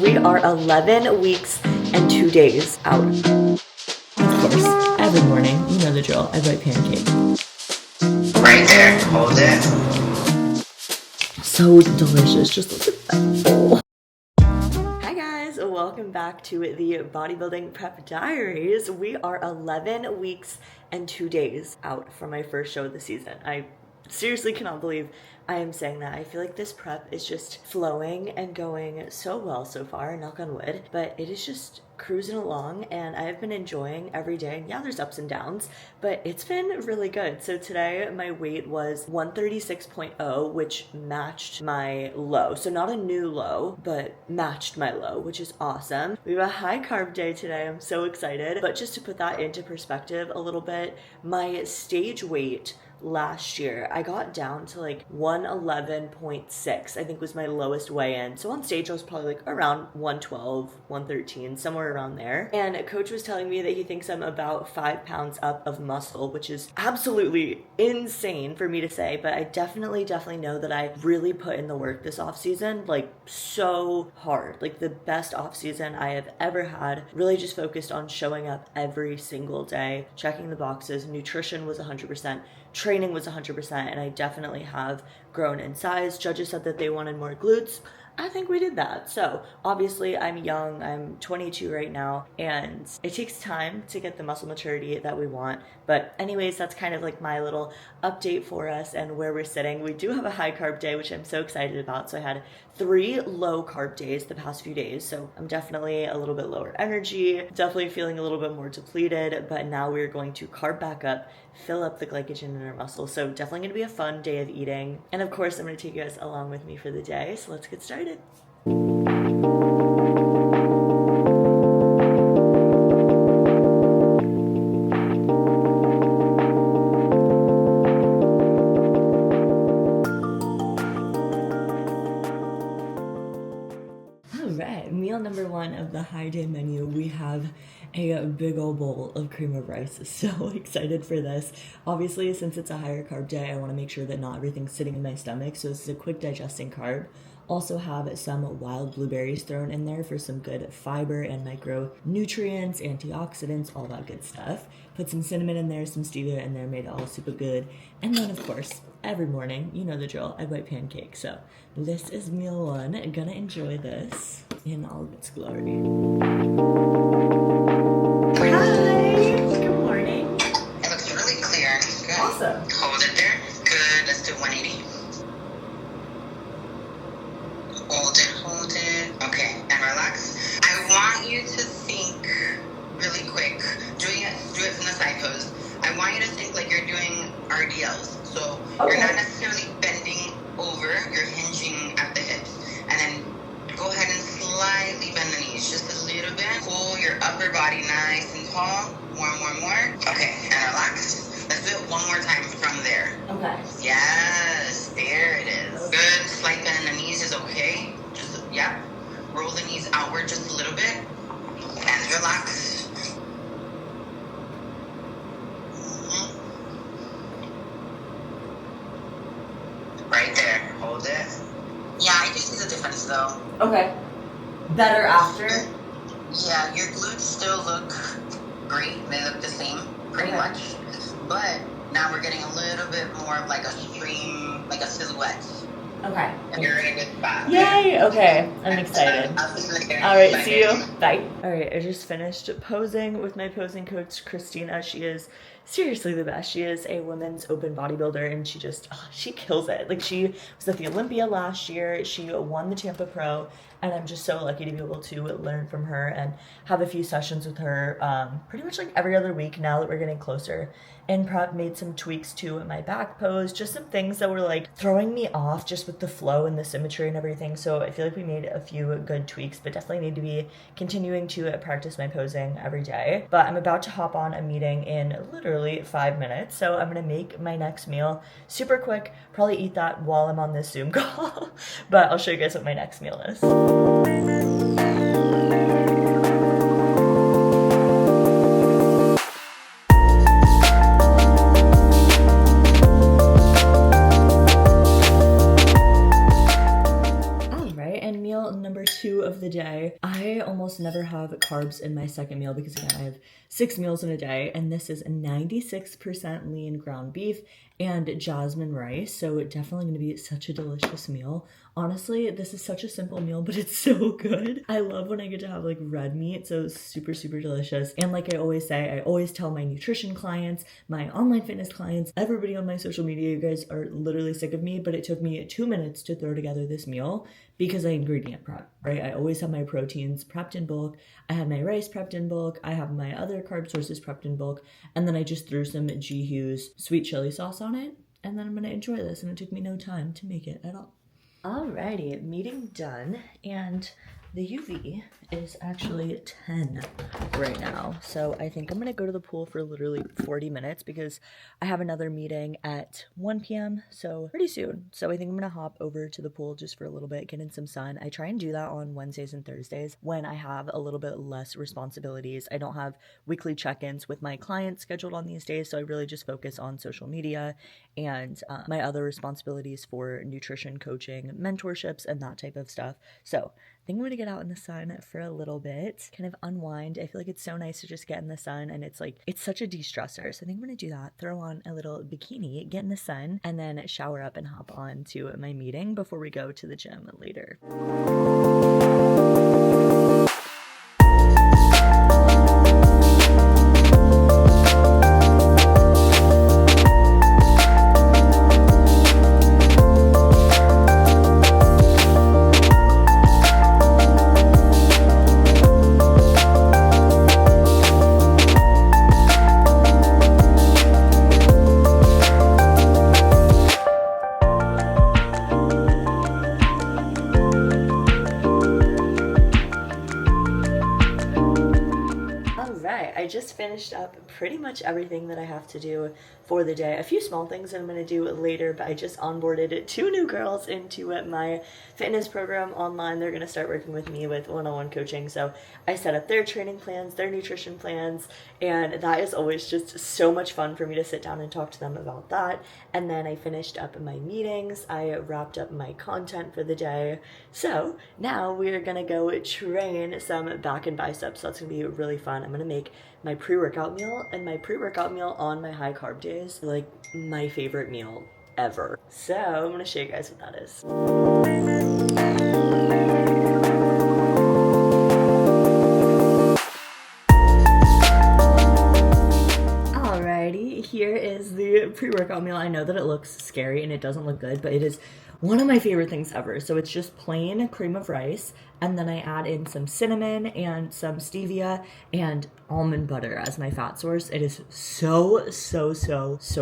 We are 11 weeks and 2 days out. Of course, every morning, you know the drill, I bite pancake. Right there, hold it. So delicious, just look at that bowl. Hi guys, welcome back to the Bodybuilding Prep Diaries. We are 11 weeks and 2 days out from my first show of the season. I seriously cannot believe I am saying that. I feel like this prep is just flowing and going so well so far, knock on wood, but it is just cruising along and I've been enjoying every day. Yeah, there's ups and downs, but it's been really good. So today my weight was 136.0, which matched my low. So not a new low, but matched my low, which is awesome. We have a high carb day today. I'm so excited. But just to put that into perspective a little bit, my stage weight last year, I got down to like 111.6, I think was my lowest weigh-in. So on stage, I was probably like around 112, 113, somewhere around there. And a coach was telling me that he thinks I'm about 5 pounds up of muscle, which is absolutely insane for me to say, but I definitely know that I really put in the work this off season, like so hard, like the best off season I have ever had. Really just focused on showing up every single day, checking the boxes. Nutrition was 100%. Training was 100%, and I definitely have grown in size. Judges said that they wanted more glutes. I think we did that. So obviously I'm young, I'm 22 right now, and it takes time to get the muscle maturity that we want. But anyways, that's kind of like my little update for us and where we're sitting. We do have a high carb day, which I'm so excited about. So I had 3 low carb days the past few days. So I'm definitely a little bit lower energy, definitely feeling a little bit more depleted, but now we're going to carb back up, fill up the glycogen in our muscles. So definitely gonna be a fun day of eating. And of course, I'm gonna take you guys along with me for the day. So let's get started. Meal number 1 of the high day menu, we have a big old bowl of cream of rice. So excited for this. Obviously, since it's a higher carb day, I want to make sure that not everything's sitting in my stomach. So this is a quick digesting carb. Also have some wild blueberries thrown in there for some good fiber and micronutrients, antioxidants, all that good stuff. Put some cinnamon in there, some stevia in there, made it all super good. And then of course, every morning, you know the drill, I bite pancakes. So this is meal 1. Gonna enjoy this in all of its glory. Hi, good morning. It looks really clear. Good. Awesome. Hold it there. Good. Let's do 180. Hold it. Okay, and relax. I want you to think really quick. Do it from the side pose. I want you to think like you're doing RDLs. So You're not necessarily bending over, you're hinging at the hips. And then go ahead and slightly bend the knees just a little bit. Pull your upper body nice and tall. More. Okay, and relax. Let's do it one more time from there. Okay. Yes, there it is. Good. Slight bend in the knees is okay. Just, yeah. Roll the knees outward just a little bit. And relax. Right there. Hold it. Yeah, I do see the difference though. Okay. Better after? Yeah, your glutes still look great. They look the same, pretty much. But now we're getting a little bit more of like a stream, like a silhouette. Okay. And you're in a good spot. Yay! Okay, I'm excited. I'll see you later. Alright, see you. Bye. Alright, I just finished posing with my posing coach, Christina. She is seriously the best. She is a women's open bodybuilder and she kills it. Like she was at the Olympia last year. She won the Tampa Pro and I'm just so lucky to be able to learn from her and have a few sessions with her pretty much like every other week now that we're getting closer. In prep, made some tweaks to my back pose, just some things that were like throwing me off just with the flow and the symmetry and everything. So I feel like we made a few good tweaks, but definitely need to be continuing to practice my posing every day. But I'm about to hop on a meeting in literally 5 minutes. So I'm gonna make my next meal super quick, probably eat that while I'm on this Zoom call, but I'll show you guys what my next meal is. Number 2 of the day. I almost never have carbs in my second meal because again, I have 6 meals in a day, and this is 96% lean ground beef and jasmine rice, so it's definitely going to be such a delicious meal. Honestly, this is such a simple meal, but it's so good. I love when I get to have like red meat, so it's super, super delicious. And like I always say, I always tell my nutrition clients, my online fitness clients, everybody on my social media, you guys are literally sick of me, but it took me 2 minutes to throw together this meal because I ingredient prep, right? I always have my proteins prepped in bulk. I have my rice prepped in bulk. I have my other carb sources prepped in bulk. And then I just threw some G. Hughes sweet chili sauce on it. And then I'm gonna enjoy this. And it took me no time to make it at all. Alrighty, meeting done. And the UV is actually 10 right now. So I think I'm gonna go to the pool for literally 40 minutes because I have another meeting at 1 p.m. so pretty soon. So I think I'm gonna hop over to the pool just for a little bit, get in some sun. I try and do that on Wednesdays and Thursdays when I have a little bit less responsibilities. I don't have weekly check-ins with my clients scheduled on these days, so I really just focus on social media and my other responsibilities for nutrition coaching, mentorships, and that type of stuff. So I think I'm gonna get out in the sun for a little bit, kind of unwind. I feel like it's so nice to just get in the sun, and it's such a de-stressor. So I think I'm gonna do that, throw on a little bikini, get in the sun, and then shower up and hop on to my meeting before we go to the gym later. I just finished up pretty much everything that I have to do for the day. A few small things that I'm going to do later, but I just onboarded 2 new girls into my fitness program online. They're going to start working with me with one-on-one coaching. So I set up their training plans, their nutrition plans, and that is always just so much fun for me to sit down and talk to them about that. And then I finished up my meetings. I wrapped up my content for the day. So now we're going to go train some back and biceps. So that's going to be really fun. I'm going to make my pre-workout meal, and my pre-workout meal on my high carb days, like my favorite meal ever. So I'm going to show you guys what that is. Alrighty, here is the pre-workout meal. I know that it looks scary and it doesn't look good, but it is one of my favorite things ever. So it's just plain cream of rice, and then I add in some cinnamon and some stevia and almond butter as my fat source. It is so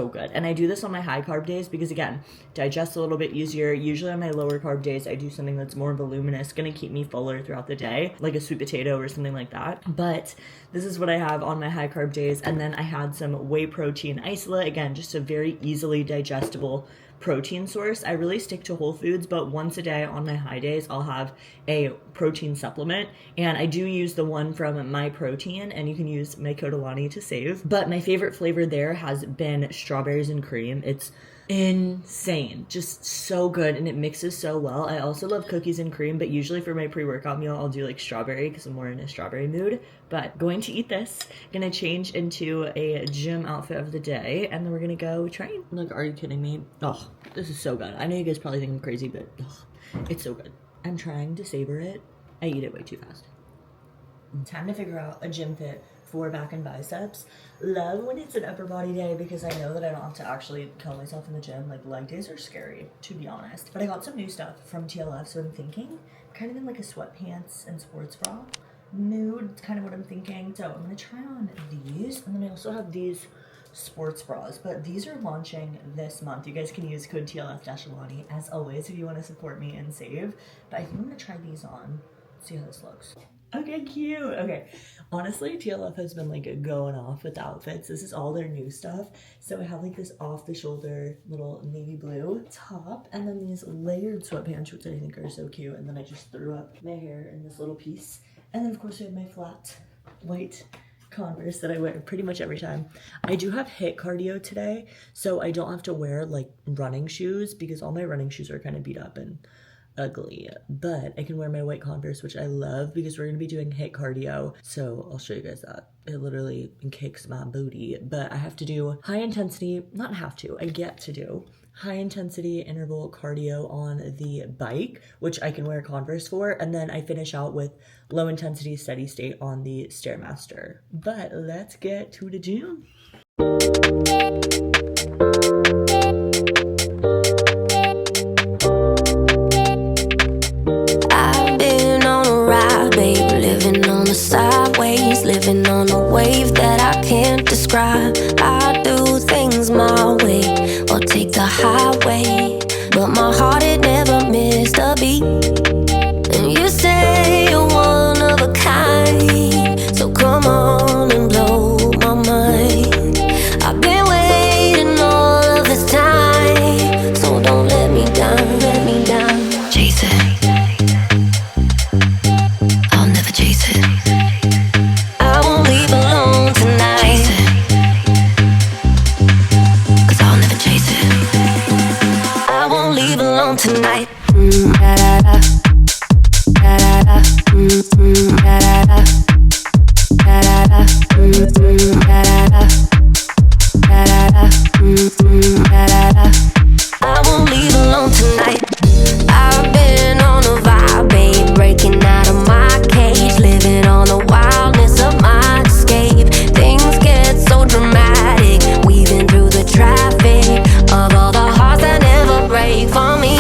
good. And I do this on my high carb days because, again, digest a little bit easier. Usually on my lower carb days, I do something that's more voluminous, gonna keep me fuller throughout the day, like a sweet potato or something like that. But this is what I have on my high carb days. And then I had some whey protein isolate, again, just a very easily digestible protein source. I really stick to whole foods, but once a day on my high days, I'll have a protein supplement, and I do use the one from My Protein, and you can use my code Alani to save. But my favorite flavor there has been strawberries and cream. It's insane, just so good, and it mixes so well. I also love cookies and cream, but usually for my pre-workout meal I'll do like strawberry because I'm more in a strawberry mood. But going to eat this, gonna change into a gym outfit of the day, and then we're gonna go train. Like, are you kidding me? Oh, this is so good. I know you guys probably think I'm crazy, but it's so good. I'm trying to savor it. I eat it way too fast. Time to figure out a gym fit for back and biceps. Love when it's an upper body day because I know that I don't have to actually kill myself in the gym. Like, leg days are scary, to be honest. But I got some new stuff from TLF, so I'm thinking kind of in like a sweatpants and sports bra mood. It's kind of what I'm thinking. So I'm gonna try on these, and then I also have these sports bras, but these are launching this month. You guys can use code TLF-Alani as always if you want to support me and save. But I think I'm gonna try these on, see how this looks. Okay, cute. Okay, honestly, TLF has been like going off with outfits. This is all their new stuff. So I have like this off the shoulder little navy blue top, and then these layered sweatpants, which I think are so cute. And then I just threw up my hair in this little piece. And then of course I have my flat white Converse that I wear pretty much every time. I do have HIIT cardio today, so I don't have to wear like running shoes because all my running shoes are kind of beat up and ugly, but I can wear my white Converse, which I love because we're gonna be doing HIIT cardio. So I'll show you guys that. It literally kicks my booty, but I have to do high intensity, not have to, I get to do high intensity interval cardio on the bike, which I can wear Converse for, and then I finish out with low intensity steady state on the Stairmaster. But let's get to the gym. I've been on a ride, babe, living on the sideways, living on a wave that I can't describe. I do things my way, or take the highway, but my heart, it never missed a beat. And you say you're one of a kind, so come on and blow my mind. I've been waiting all of this time, so don't let me down, let me down. Chase it, I'll never chase it. I won't leave alone tonight. Chase it, 'cause I'll never chase it. I won't leave alone tonight. Da da da, da da da, da da da, da da da, da da da, da da da, da da da. I won't leave alone tonight. I've been on a vibe, babe, breaking out of my cage, living on the wildness of my escape. Things get so dramatic, weaving through the traffic of all the hearts that never break for me.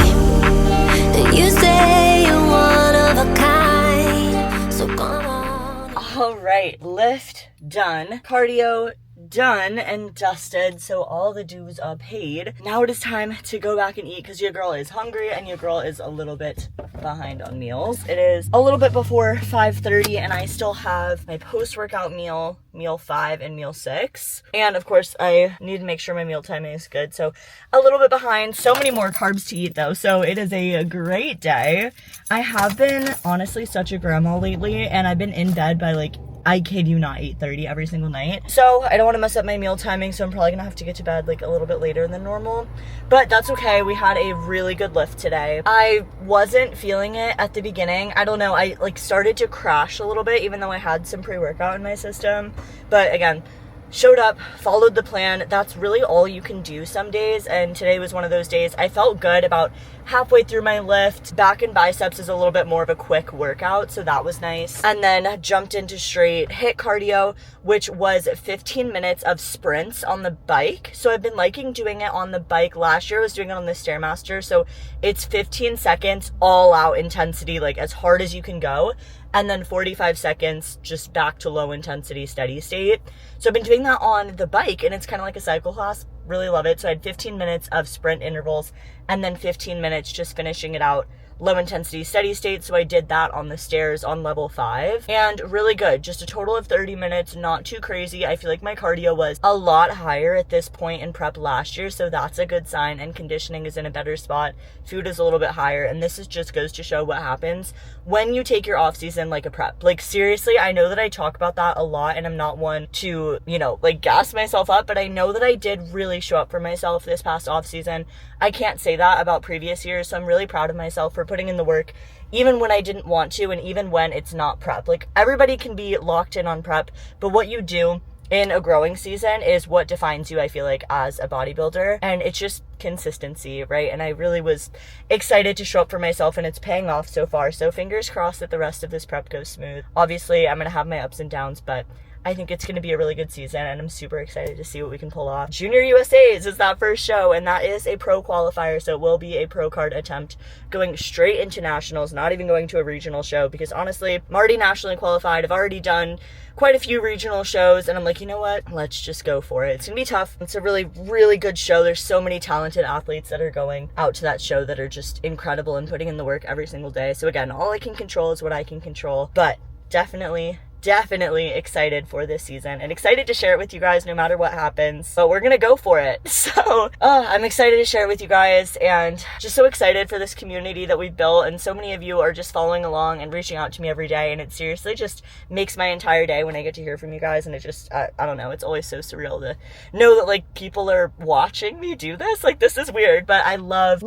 And you say you're one of a kind, so come on. All right, lift done, cardio done and dusted, so all the dues are paid. Now it is time to go back and eat because your girl is hungry and your girl is a little bit behind on meals. It is a little bit before 5:30 and I still have my post-workout meal, meal 5 and meal 6. And of course I need to make sure my meal timing is good, so a little bit behind. So many more carbs to eat though, so it is a great day. I have been honestly such a grandma lately and I've been in bed by like, I kid you not, 8:30 every single night. So I don't want to mess up my meal timing, so I'm probably gonna have to get to bed like a little bit later than normal. But that's okay, we had a really good lift today. I wasn't feeling it at the beginning. I don't know, I like started to crash a little bit even though I had some pre-workout in my system. But again, showed up, followed the plan. That's really all you can do some days, and today was one of those days. I felt good about halfway through my lift. Back and biceps is a little bit more of a quick workout, so that was nice. And then jumped into straight HIIT cardio, which was 15 minutes of sprints on the bike. So I've been liking doing it on the bike. Last year I was doing it on the Stairmaster, so it's 15 seconds all out intensity, like as hard as you can go, and then 45 seconds just back to low intensity steady state. So I've been doing that on the bike and it's kind of like a cycle class. Really love it. So I had 15 minutes of sprint intervals and then 15 minutes just finishing it out low intensity steady state. So I did that on the stairs on level 5 and really good. Just a total of 30 minutes, not too crazy. I feel like my cardio was a lot higher at this point in prep last year, so that's a good sign, and conditioning is in a better spot. Food is a little bit higher, and this is just goes to show what happens when you take your off season like a prep. Like seriously, I know that I talk about that a lot and I'm not one to, you know, like gas myself up, but I know that I did really show up for myself this past off season. I can't say that about previous years, so I'm really proud of myself for putting in the work even when I didn't want to and even when it's not prep. Like everybody can be locked in on prep, but what you do in a growing season is what defines you, I feel like, as a bodybuilder, and it's just consistency, right? And I really was excited to show up for myself and it's paying off so far, so fingers crossed that the rest of this prep goes smooth. Obviously I'm gonna have my ups and downs, but I think it's going to be a really good season and I'm super excited to see what we can pull off. Junior USA's is that first show and that is a pro qualifier, so it will be a pro card attempt going straight into nationals, not even going to a regional show, because honestly, I'm already nationally qualified. I've already done quite a few regional shows and I'm like, you know what? Let's just go for it. It's going to be tough. It's a really, really good show. There's so many talented athletes that are going out to that show that are just incredible and putting in the work every single day. So again, all I can control is what I can control, but definitely definitely excited for this season and excited to share it with you guys no matter what happens. But we're gonna go for it. So I'm excited to share it with you guys and just so excited for this community that we've built. And so many of you are just following along and reaching out to me every day. And it seriously just makes my entire day when I get to hear from you guys. And it just, I don't know, it's always so surreal to know that like people are watching me do this. Like this is weird, but I love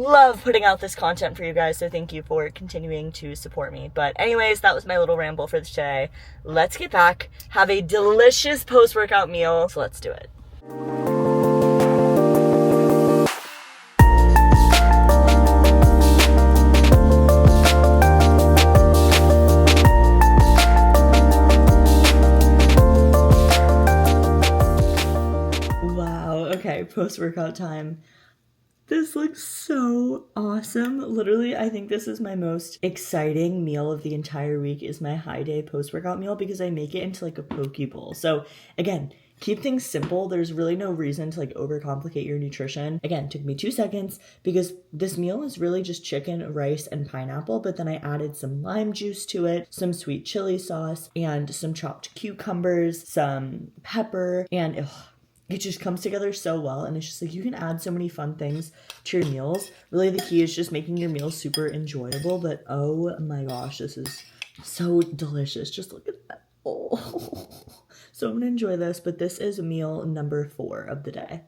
putting out this content for you guys. So thank you for continuing to support me. But anyways, that was my little ramble for today. Let's get back, have a delicious post-workout meal. So let's do it. Wow, okay, post-workout time. This looks so awesome. Literally, I think this is my most exciting meal of the entire week is my high day post-workout meal because I make it into like a poke bowl. So again, keep things simple. There's really no reason to like overcomplicate your nutrition. Again, it took me 2 seconds because this meal is really just chicken, rice, and pineapple, but then I added some lime juice to it, some sweet chili sauce, and some chopped cucumbers, some pepper, and it just comes together so well. And it's just like you can add so many fun things to your meals. Really, the key is just making your meals super enjoyable. But oh my gosh, this is so delicious. Just look at that. Oh. So I'm gonna enjoy this, but this is meal number 4 of the day.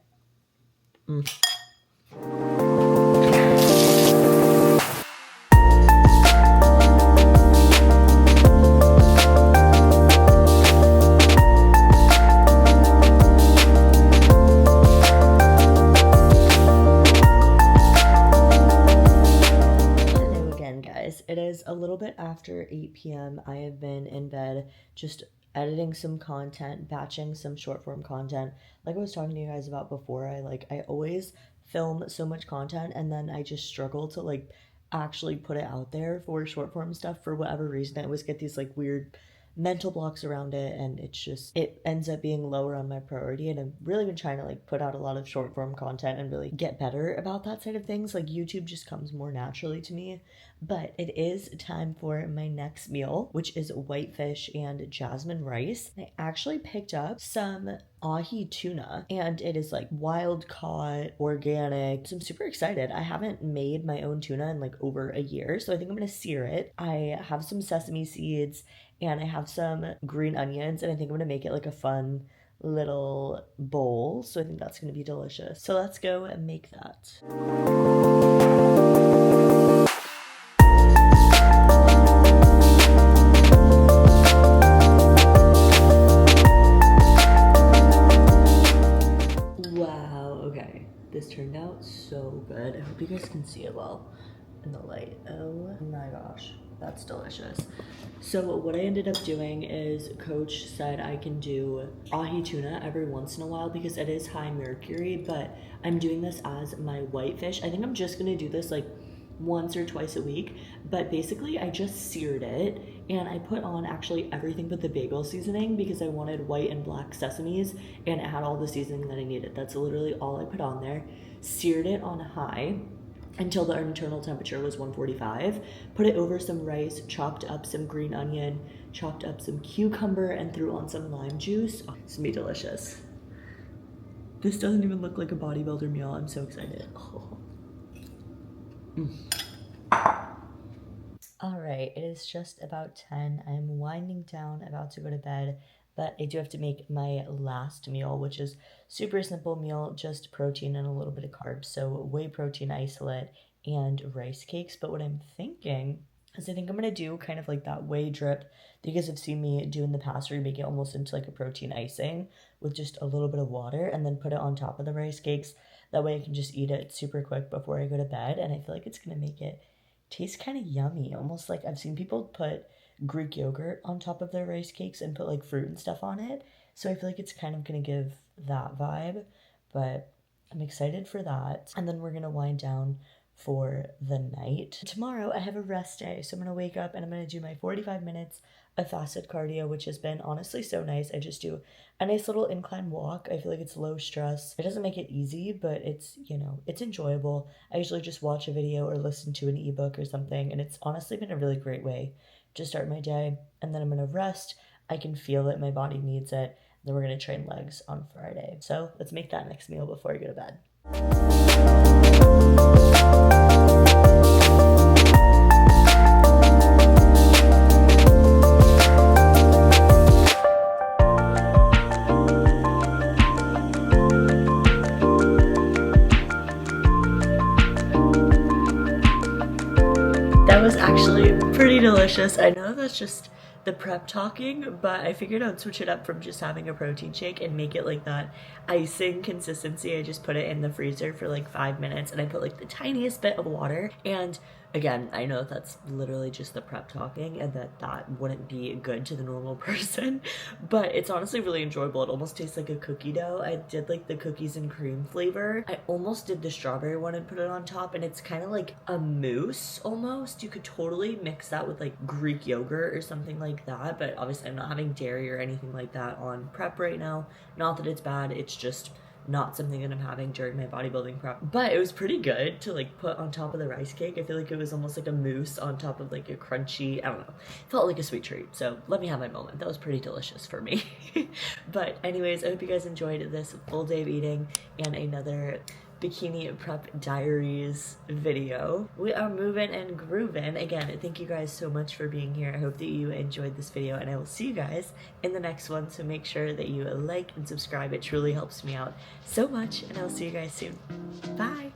It is a little bit after 8 p.m. I have been in bed just editing some content, batching some short form content. Like I was talking to you guys about before, I always film so much content and then I just struggle to like actually put it out there for short form stuff for whatever reason. I always get these like weird mental blocks around it and it ends up being lower on my priority. And I've really been trying to like put out a lot of short form content and really get better about that side of things. Like YouTube just comes more naturally to me. But it is time for my next meal, which is whitefish and jasmine rice. I actually picked up some ahi tuna and it is like wild caught, organic. So I'm super excited. I haven't made my own tuna in like over a year, so I think I'm gonna sear it. I have some sesame seeds and I have some green onions and I think I'm gonna make it like a fun little bowl. So I think that's gonna be delicious. So let's go and make that. This turned out so good. I hope you guys can see it well in the light. Oh my gosh, that's delicious. So what I ended up doing is coach said I can do ahi tuna every once in a while because it is high mercury, but I'm doing this as my whitefish. I think I'm just gonna do this like once or twice a week, but basically I just seared it and I put on actually everything but the bagel seasoning because I wanted white and black sesames and it had all the seasoning that I needed. That's literally all I put on there. Seared it on high until the internal temperature was 145. Put it over some rice, chopped up some green onion, chopped up some cucumber, and threw on some lime juice. Oh, it's gonna be delicious. This doesn't even look like a bodybuilder meal. I'm so excited. Oh. All right, it is just about 10. I'm winding down, about to go to bed, but I do have to make my last meal, which is super simple meal, just protein and a little bit of carbs. So whey protein isolate and rice cakes. But what I'm thinking is I think I'm going to do kind of like that whey drip that you guys have seen me do in the past where you make it almost into like a protein icing with just a little bit of water and then put it on top of the rice cakes. That way I can just eat it super quick before I go to bed. And I feel like it's going to make it taste kind of yummy. Almost like I've seen people put Greek yogurt on top of their rice cakes and put like fruit and stuff on it. So I feel like it's kind of going to give that vibe. But I'm excited for that. And then we're going to wind down for the night. Tomorrow I have a rest day. So I'm going to wake up and I'm going to do my 45 minutes of fasted cardio, which has been honestly so nice. I just do a nice little incline walk. I feel like it's low stress. It doesn't make it easy, but it's, you know, it's enjoyable. I usually just watch a video or listen to an ebook or something, and it's honestly been a really great way to start my day. And then I'm going to rest. I can feel that my body needs it. Then we're gonna train legs on Friday. So let's make that next meal before I go to bed. That was actually pretty delicious. I know that's just the prep talking, but I figured I'd switch it up from just having a protein shake and make it like that icing consistency. I just put it in the freezer for like 5 minutes and I put like the tiniest bit of water. And again, I know that's literally just the prep talking and that wouldn't be good to the normal person, but it's honestly really enjoyable. It almost tastes like a cookie dough. I did like the cookies and cream flavor. I almost did the strawberry one and put it on top, and it's kind of like a mousse almost. You could totally mix that with like Greek yogurt or something like that, but obviously I'm not having dairy or anything like that on prep right now. Not that it's bad, it's just not something that I'm having during my bodybuilding prep. But it was pretty good to like put on top of the rice cake. I feel like it was almost like a mousse on top of like a crunchy, I don't know. It felt like a sweet treat. So let me have my moment. That was pretty delicious for me. But anyways, I hope you guys enjoyed this full day of eating and another Bikini Prep Diaries video. We are moving and grooving. Again, thank you guys so much for being here. I hope that you enjoyed this video, and I will see you guys in the next one. So make sure that you like and subscribe. It truly helps me out so much, and I'll see you guys soon. Bye.